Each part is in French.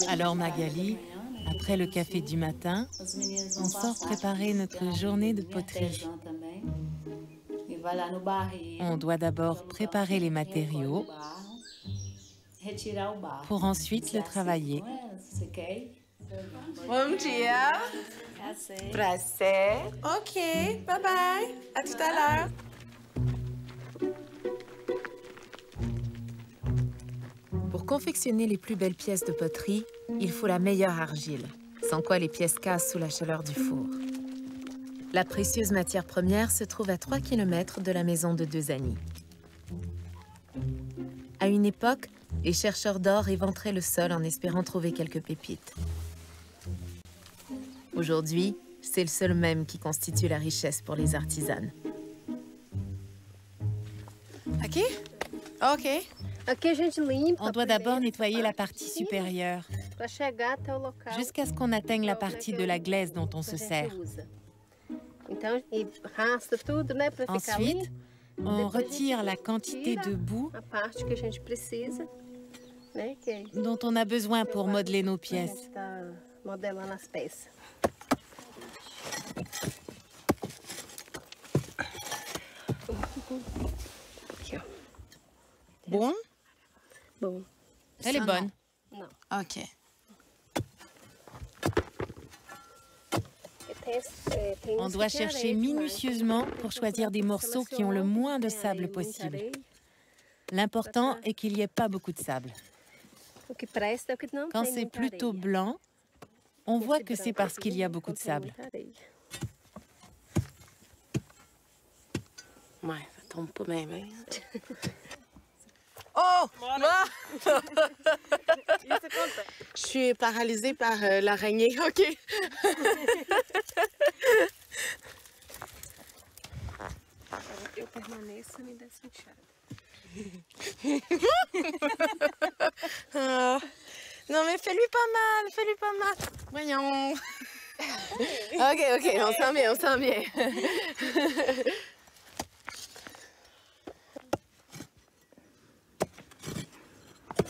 Alors Magali, après le café du matin, on sort préparer notre journée de poterie. On doit d'abord préparer les matériaux pour ensuite le travailler. Bom dia. Prazer. Ok, bye bye. À tout à l'heure. Pour confectionner les plus belles pièces de poterie, il faut la meilleure argile, sans quoi les pièces cassent sous la chaleur du four. La précieuse matière première se trouve à 3 km de la maison de deux amies. À une époque, les chercheurs d'or éventraient le sol en espérant trouver quelques pépites. Aujourd'hui, c'est le sol même qui constitue la richesse pour les artisanes. Aqui? Ok. On doit d'abord nettoyer la partie supérieure, jusqu'à ce qu'on atteigne la partie de la glaise dont on se sert. Ensuite, on retire la quantité de boue dont on a besoin pour modeler nos pièces. Bon? Elle est bonne. Ok. On doit chercher minutieusement pour choisir des morceaux qui ont le moins de sable possible. L'important est qu'il n'y ait pas beaucoup de sable. Quand c'est plutôt blanc, on voit que c'est parce qu'il y a beaucoup de sable. Ouais, ça tombe pas bien, bien. Oh! Ah! Je suis paralysée par l'araignée. OK. Ah. Non, mais fais-lui pas mal, fais-lui pas mal. Voyons. OK, on sent bien, on sent bien.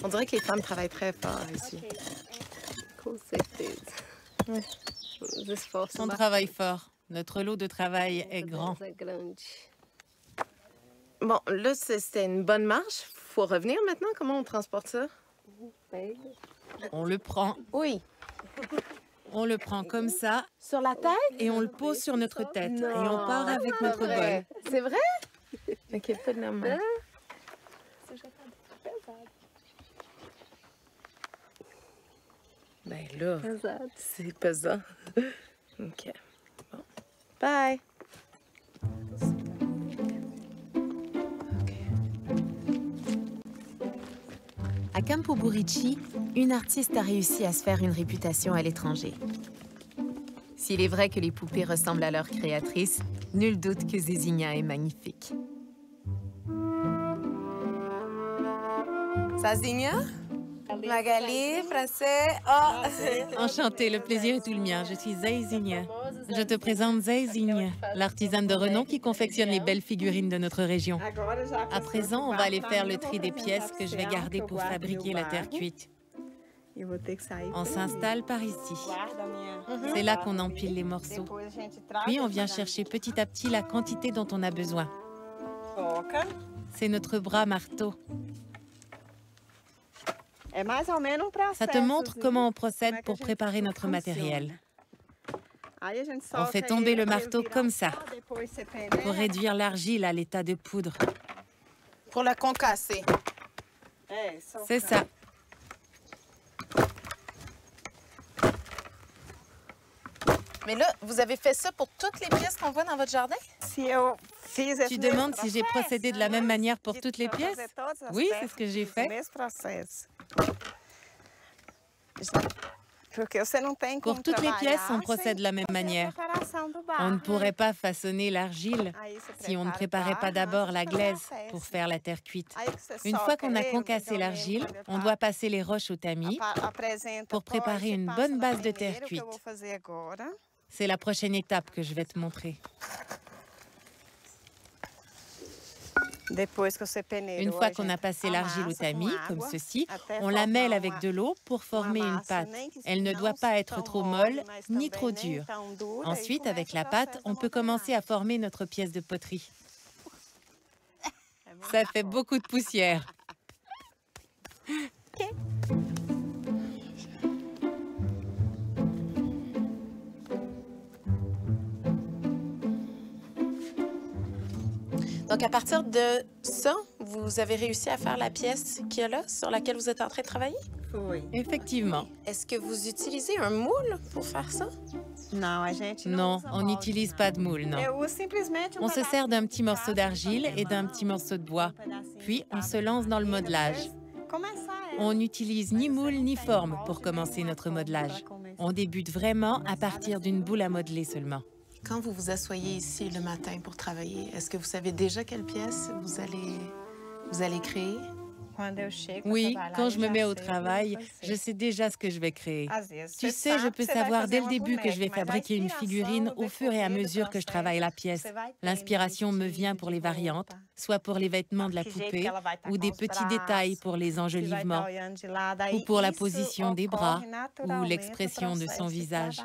On dirait que les femmes travaillent très fort ici. On travaille fort. Notre lot de travail est grand. Bon, là, c'était une bonne marche. Faut revenir maintenant. Comment on transporte ça? On le prend. Oui. On le prend comme ça. Sur la tête? Et on le pose sur notre tête. Non. Et on part avec notre bol. C'est vrai? OK, pas de la main. Ben là, c'est pesant. OK. Bon. Bye. À Campo Burici, une artiste a réussi à se faire une réputation à l'étranger. S'il est vrai que les poupées ressemblent à leur créatrice, nul doute que Zezinha est magnifique. Zezinha? Magali, Prazer. Oh! Enchantée, le plaisir est tout le mien. Je suis Zezinha. Je te présente Zezinha, l'artisane de renom qui confectionne les belles figurines de notre région. À présent, on va aller faire le tri des pièces que je vais garder pour fabriquer la terre cuite. On s'installe par ici. C'est là qu'on empile les morceaux. Puis on vient chercher petit à petit la quantité dont on a besoin. C'est notre bras marteau. Ça te montre comment on procède pour préparer notre matériel. On fait tomber le marteau comme ça, pour réduire l'argile à l'état de poudre. Pour la concasser. C'est ça. Mais là, vous avez fait ça pour toutes les pièces qu'on voit dans votre jardin? Tu demandes si j'ai procédé de la même manière pour toutes les pièces? Oui, c'est ce que j'ai fait. Pour toutes les pièces, on procède de la même manière. On ne pourrait pas façonner l'argile si on ne préparait pas d'abord la glaise pour faire la terre cuite. Une fois qu'on a concassé l'argile, on doit passer les roches au tamis pour préparer une bonne base de terre cuite. C'est la prochaine étape que je vais te montrer. Une fois qu'on a passé l'argile au tamis, comme ceci, on la mêle avec de l'eau pour former une pâte. Elle ne doit pas être trop molle ni trop dure. Ensuite, avec la pâte, on peut commencer à former notre pièce de poterie. Ça fait beaucoup de poussière. Donc, à partir de ça, vous avez réussi à faire la pièce qu'il y a là, sur laquelle vous êtes en train de travailler? Oui. Effectivement. Est-ce que vous utilisez un moule pour faire ça? Non, on n'utilise pas de moule, non. On se sert d'un petit morceau d'argile et d'un petit morceau de bois. Puis, on se lance dans le modelage. On n'utilise ni moule ni forme pour commencer notre modelage. On débute vraiment à partir d'une boule à modeler seulement. Quand vous vous asseyez ici le matin pour travailler, est-ce que vous savez déjà quelle pièce vous allez créer? Oui, quand je me mets au travail, je sais déjà ce que je vais créer. Tu sais, je peux savoir dès le début que je vais fabriquer une figurine au fur et à mesure que je travaille la pièce. L'inspiration me vient pour les variantes, soit pour les vêtements de la poupée, ou des petits détails pour les enjolivements, ou pour la position des bras, ou l'expression de son visage.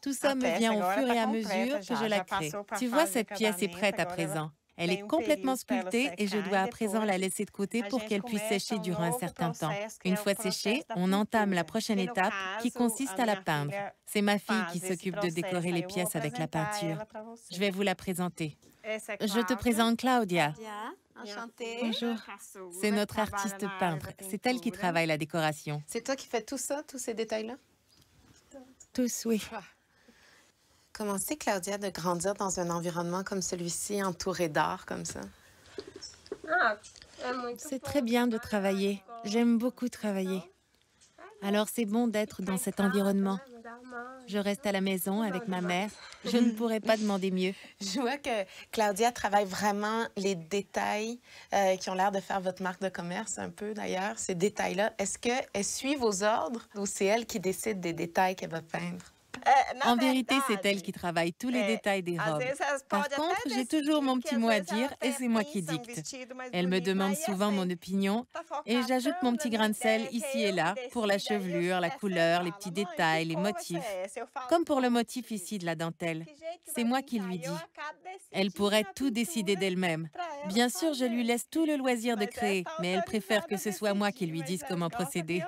Tout ça me vient au fur et à mesure que je la crée. Tu vois, cette pièce est prête à présent. Elle est complètement sculptée et je dois à présent la laisser de côté pour qu'elle puisse sécher durant un certain temps. Une fois séchée, on entame la prochaine étape qui consiste à la peindre. C'est ma fille qui s'occupe de décorer les pièces avec la peinture. Je vais vous la présenter. Je te présente Claudia. Enchantée. Bonjour. C'est notre artiste peintre. C'est elle qui travaille la décoration. C'est toi qui fais tout ça, tous ces détails-là? Tous, oui. Comment c'est, Claudia, de grandir dans un environnement comme celui-ci, entouré d'art comme ça? C'est très bien de travailler. J'aime beaucoup travailler. Alors c'est bon d'être dans cet environnement. Je reste à la maison avec ma mère. Je ne pourrais pas demander mieux. Je vois que Claudia travaille vraiment les détails qui ont l'air de faire votre marque de commerce un peu, d'ailleurs, ces détails-là. Est-ce qu'elle suit vos ordres ou c'est elle qui décide des détails qu'elle va peindre? En vérité, c'est elle qui travaille tous les détails des robes. Par contre, j'ai toujours mon petit mot à dire et c'est moi qui dicte. Elle me demande souvent mon opinion et j'ajoute mon petit grain de sel ici et là pour la chevelure, la couleur, les petits détails, les motifs. Comme pour le motif ici de la dentelle. C'est moi qui lui dis. Elle pourrait tout décider d'elle-même. Bien sûr, je lui laisse tout le loisir de créer, mais elle préfère que ce soit moi qui lui dise comment procéder.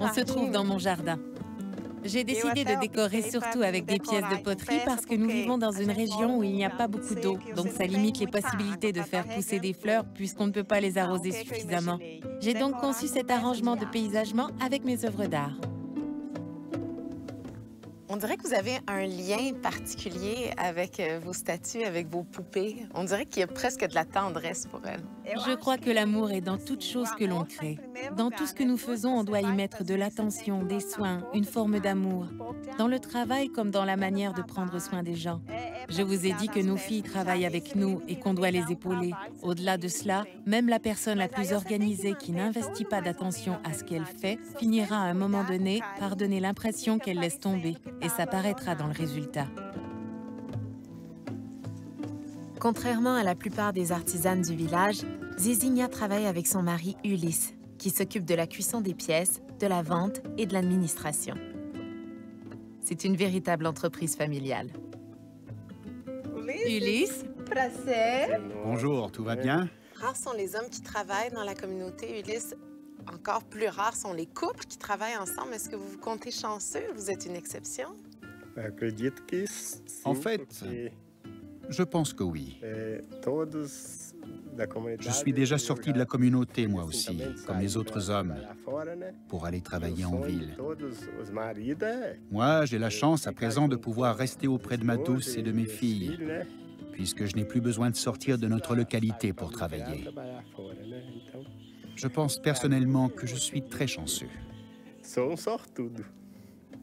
On se trouve dans mon jardin. J'ai décidé de décorer surtout avec des pièces de poterie parce que nous vivons dans une région où il n'y a pas beaucoup d'eau. Donc ça limite les possibilités de faire pousser des fleurs puisqu'on ne peut pas les arroser suffisamment. J'ai donc conçu cet arrangement de paysagement avec mes œuvres d'art. On dirait que vous avez un lien particulier avec vos statues, avec vos poupées. On dirait qu'il y a presque de la tendresse pour elles. Je crois que l'amour est dans toute chose que l'on crée. Dans tout ce que nous faisons, on doit y mettre de l'attention, des soins, une forme d'amour. Dans le travail comme dans la manière de prendre soin des gens. Je vous ai dit que nos filles travaillent avec nous et qu'on doit les épauler. Au-delà de cela, même la personne la plus organisée qui n'investit pas d'attention à ce qu'elle fait finira à un moment donné par donner l'impression qu'elle laisse tomber. Et ça paraîtra dans le résultat. Contrairement à la plupart des artisanes du village, Zizinia travaille avec son mari Ulysse, qui s'occupe de la cuisson des pièces, de la vente et de l'administration. C'est une véritable entreprise familiale. Ulysse? Bonjour, tout va bien? Rares sont les hommes qui travaillent dans la communauté, Ulysse. Encore plus rares sont les couples qui travaillent ensemble. Est-ce que vous vous comptez chanceux? Vous êtes une exception? En fait, je pense que oui. Je suis déjà sorti de la communauté, moi aussi, comme les autres hommes, pour aller travailler en ville. Moi, j'ai la chance à présent de pouvoir rester auprès de ma douce et de mes filles, puisque je n'ai plus besoin de sortir de notre localité pour travailler. Je pense personnellement que je suis très chanceux.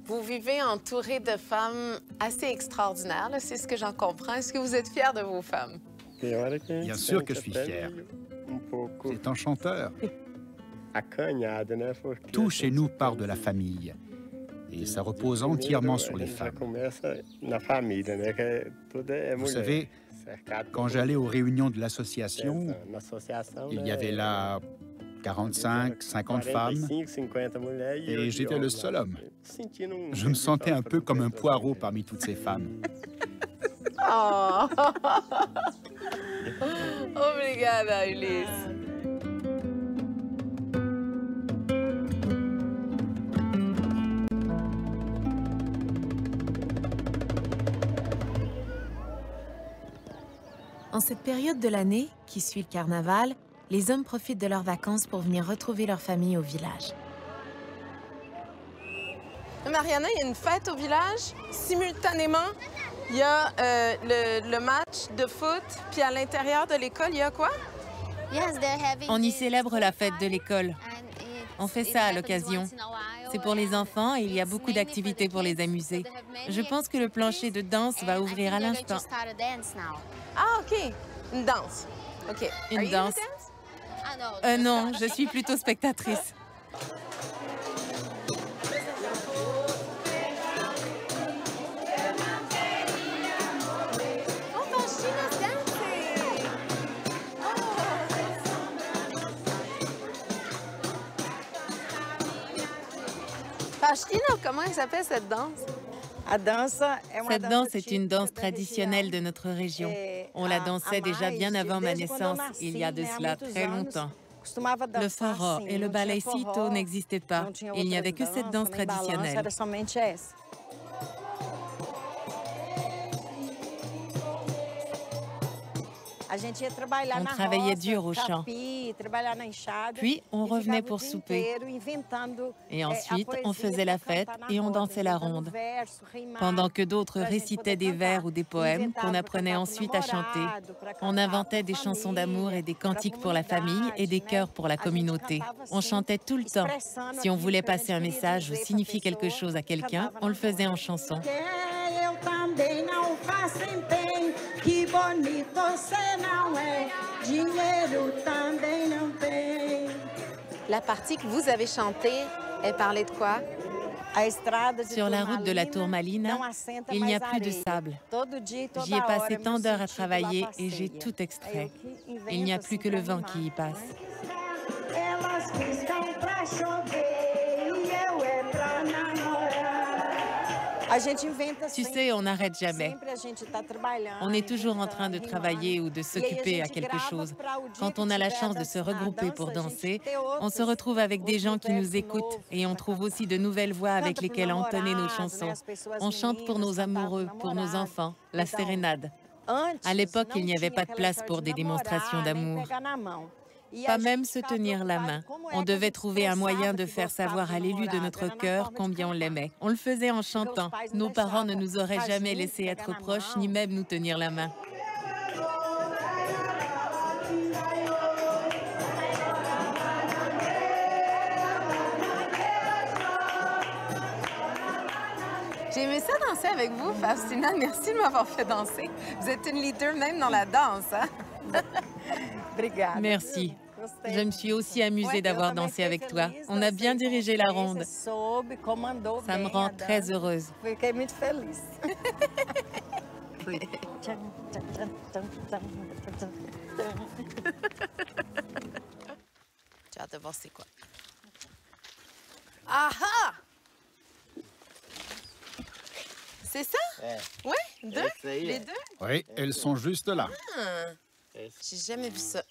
Vous vivez entouré de femmes assez extraordinaires, c'est ce que j'en comprends. Est-ce que vous êtes fier de vos femmes? Bien sûr que je suis fier. C'est enchanteur. Tout chez nous part de la famille. et ça repose entièrement sur les femmes. Vous savez, quand j'allais aux réunions de l'association, il y avait là 45, 50 femmes, et j'étais le seul homme. Je me sentais un peu comme un poireau parmi toutes ces femmes. Oh! Obrigada, Ulysse. En cette période de l'année, qui suit le carnaval, les hommes profitent de leurs vacances pour venir retrouver leur famille au village. Mariana, il y a une fête au village. Simultanément, il y a le match de foot, puis à l'intérieur de l'école, il y a quoi? On y célèbre la fête de l'école. On fait ça à l'occasion. C'est pour les enfants et il y a beaucoup d'activités pour les amuser. Je pense que le plancher de danse va ouvrir à l'instant. Ah, OK. Une danse. OK. Une danse? Non, je suis plutôt spectatrice. Faxina, comment elle s'appelle cette danse? Cette danse est une danse traditionnelle de notre région. On la dansait déjà bien avant ma naissance, il y a de cela très longtemps. Le forró et le ballecito n'existaient pas. Il n'y avait que cette danse traditionnelle. On travaillait dur au champ. Puis, on revenait pour souper. Et ensuite, on faisait la fête et on dansait la ronde. Pendant que d'autres récitaient des vers ou des poèmes qu'on apprenait ensuite à chanter. On inventait des chansons d'amour et des cantiques pour la famille et des chœurs pour la communauté. On chantait tout le temps. Si on voulait passer un message ou signifier quelque chose à quelqu'un, on le faisait en chanson. La partie que vous avez chantée, elle parlait de quoi? Sur la route de la Tourmalina, il n'y a plus de sable. J'y ai passé tant d'heures à travailler et j'ai tout extrait. Il n'y a plus que le vent qui y passe. Tu sais, on n'arrête jamais. On est toujours en train de travailler ou de s'occuper à quelque chose. Quand on a la chance de se regrouper pour danser, on se retrouve avec des gens qui nous écoutent et on trouve aussi de nouvelles voix avec lesquelles entonner nos chansons. On chante pour nos amoureux, pour nos enfants, la sérénade. À l'époque, il n'y avait pas de place pour des démonstrations d'amour. Pas même se tenir la main. On devait trouver un moyen de faire savoir à l'élu de notre cœur combien on l'aimait. On le faisait en chantant. Nos parents ne nous auraient jamais laissé être proches, ni même nous tenir la main. J'ai aimé ça danser avec vous, Faxina. Merci de m'avoir fait danser. Vous êtes une leader même dans la danse, hein? Merci. Je me suis aussi amusée d'avoir dansé avec toi. On a bien dirigé la ronde. Ça me rend très heureuse. J'ai hâte de voir c'est quoi. Aha! C'est ça? Oui, deux? Les deux? Oui, elles sont juste là. J'ai jamais vu ça.